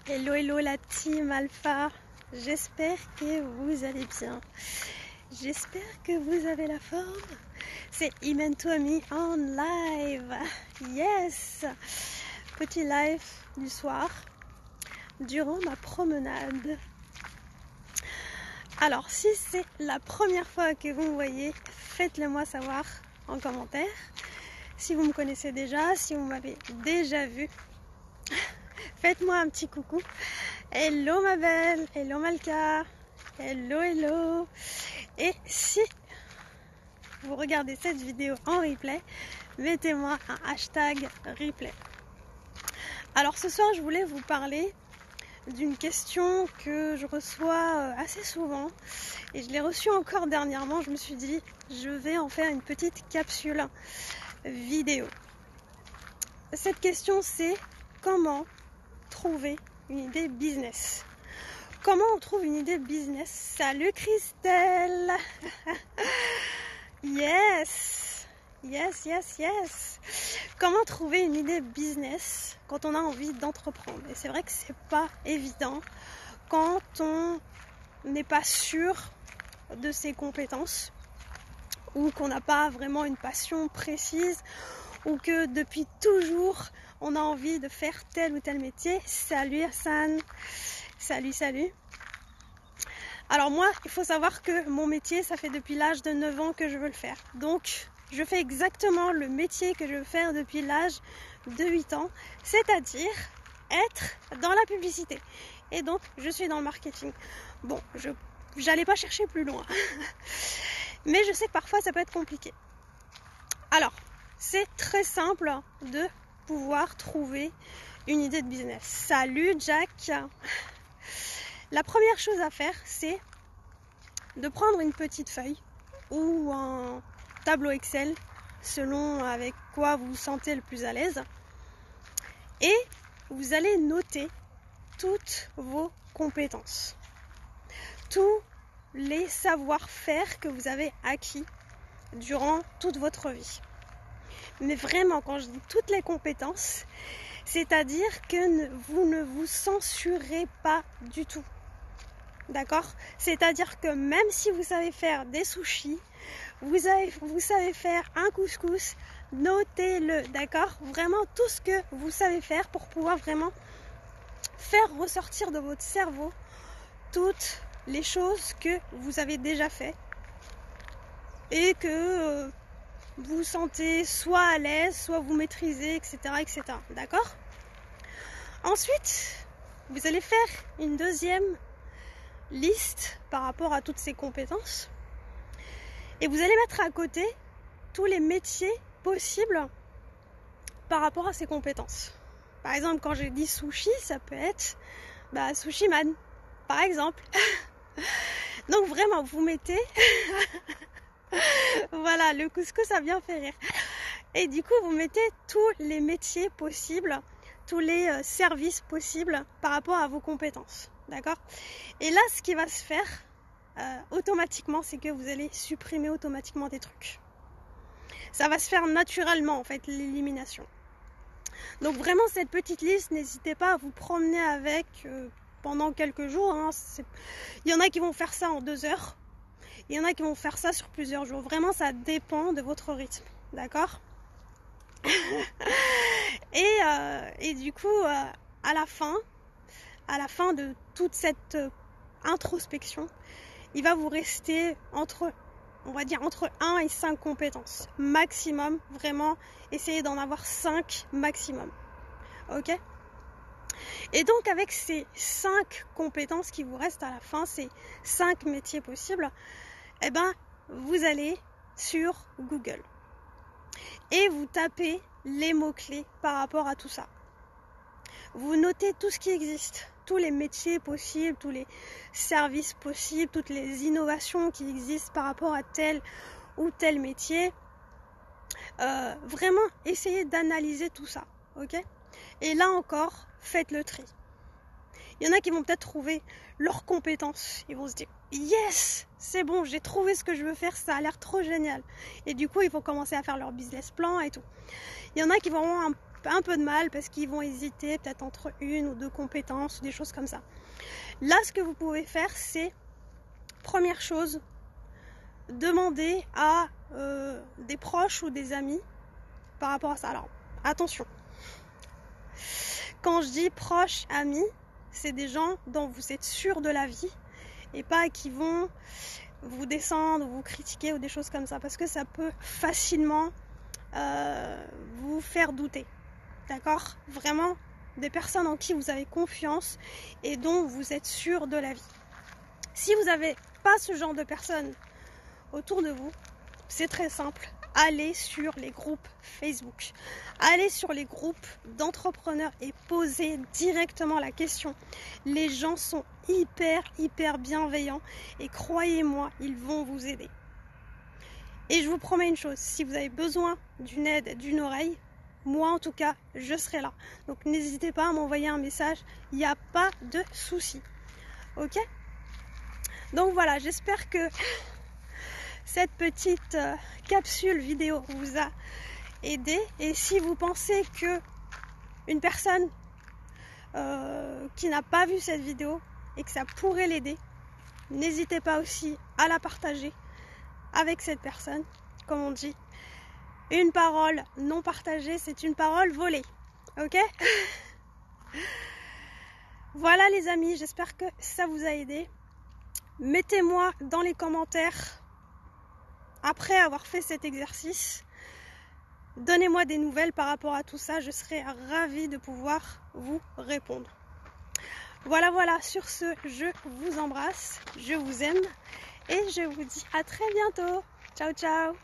Hello hello la team Alpha, j'espère que vous allez bien, j'espère que vous avez la forme. C'est Imen Touami en live, yes, petit live du soir durant ma promenade. Alors si c'est la première fois que vous me voyez, faites-le moi savoir en commentaire. Si vous me connaissez déjà, si vous m'avez déjà vu, faites-moi un petit coucou. Hello ma belle, hello Malka, hello hello. Et si vous regardez cette vidéo en replay, mettez-moi un hashtag replay. Alors ce soir je voulais vous parler d'une question que je reçois assez souvent et je l'ai reçue encore dernièrement. Je me suis dit je vais en faire une petite capsule vidéo. Cette question c'est comment trouver une idée business. Comment on trouve une idée business? Salut Christelle. Yes. Comment trouver une idée business quand on a envie d'entreprendre? Et c'est vrai que c'est pas évident quand on n'est pas sûr de ses compétences ou qu'on n'a pas vraiment une passion précise ou que depuis toujours on a envie de faire tel ou tel métier. Salut Hassan, salut. Alors moi, il faut savoir que mon métier, ça fait depuis l'âge de 9 ans que je veux le faire. Donc, je fais exactement le métier que je veux faire depuis l'âge de 8 ans, c'est-à-dire être dans la publicité. Et donc, je suis dans le marketing. Bon, j'allais pas chercher plus loin. Mais je sais que parfois, ça peut être compliqué. Alors, c'est très simple de pouvoir trouver une idée de business. Salut Jack. La première chose à faire, c'est de prendre une petite feuille ou un tableau Excel, selon avec quoi vous vous sentez le plus à l'aise. Et vous allez noter toutes vos compétences, tous les savoir-faire que vous avez acquis durant toute votre vie. Mais vraiment, quand je dis toutes les compétences, c'est-à-dire que vous ne vous censurez pas du tout. D'accord? C'est-à-dire que même si vous savez faire des sushis, vous savez faire un couscous, notez-le, d'accord? Vraiment tout ce que vous savez faire pour pouvoir vraiment faire ressortir de votre cerveau toutes les choses que vous avez déjà fait et que vous sentez soit à l'aise, soit vous maîtrisez, etc. D'accord? Ensuite, vous allez faire une deuxième liste par rapport à toutes ces compétences et vous allez mettre à côté tous les métiers possibles par rapport à ces compétences. Par exemple, quand j'ai dit sushi, ça peut être sushi man, par exemple. Donc vraiment, vous mettez voilà, le couscous, ça vient faire rire. Et du coup, vous mettez tous les métiers possibles, tous les services possibles par rapport à vos compétences. D'accord? Et là, ce qui va se faire automatiquement, c'est que vous allez supprimer automatiquement des trucs. Ça va se faire naturellement, en fait, l'élimination. Donc vraiment, cette petite liste, n'hésitez pas à vous promener avec pendant quelques jours. Hein. Il y en a qui vont faire ça en 2 heures. Il y en a qui vont faire ça sur plusieurs jours. Vraiment, ça dépend de votre rythme. D'accord? Et du coup, à la fin de toute cette introspection, il va vous rester entre 1 et 5 compétences maximum. Vraiment, essayez d'en avoir 5 maximum. Ok? Et donc avec ces 5 compétences qui vous restent à la fin, ces 5 métiers possibles, eh ben, vous allez sur Google et vous tapez les mots-clés par rapport à tout ça. Vous notez tout ce qui existe, tous les métiers possibles, tous les services possibles, toutes les innovations qui existent par rapport à tel ou tel métier. Vraiment, essayez d'analyser tout ça, ok? Et là encore, faites le tri. Il y en a qui vont peut-être trouver leurs compétences. Ils vont se dire « Yes, c'est bon, j'ai trouvé ce que je veux faire, ça a l'air trop génial. » Et du coup, ils vont commencer à faire leur business plan et tout. Il y en a qui vont avoir un peu de mal parce qu'ils vont hésiter peut-être entre une ou deux compétences ou des choses comme ça. Là, ce que vous pouvez faire, c'est, première chose, demander à des proches ou des amis par rapport à ça. Alors, attention. Quand je dis proches, amis, c'est des gens dont vous êtes sûr de la vie et pas qui vont vous descendre ou vous critiquer ou des choses comme ça, parce que ça peut facilement vous faire douter. D'accord? Vraiment des personnes en qui vous avez confiance et dont vous êtes sûr de la vie. Si vous n'avez pas ce genre de personnes autour de vous, c'est très simple. Allez sur les groupes Facebook. Allez sur les groupes d'entrepreneurs et posez directement la question. Les gens sont hyper bienveillants et croyez-moi, ils vont vous aider. Et je vous promets une chose, si vous avez besoin d'une aide, d'une oreille, moi en tout cas, je serai là. Donc n'hésitez pas à m'envoyer un message, il n'y a pas de souci. Ok? Donc voilà, j'espère que cette petite capsule vidéo vous a aidé. Et si vous pensez que une personne qui n'a pas vu cette vidéo et que ça pourrait l'aider, n'hésitez pas aussi à la partager avec cette personne. Comme on dit, une parole non partagée, c'est une parole volée. Ok? Voilà les amis, j'espère que ça vous a aidé. Mettez-moi dans les commentaires, après avoir fait cet exercice, donnez-moi des nouvelles par rapport à tout ça. Je serai ravie de pouvoir vous répondre. Voilà, sur ce, je vous embrasse, je vous aime et je vous dis à très bientôt. Ciao, ciao!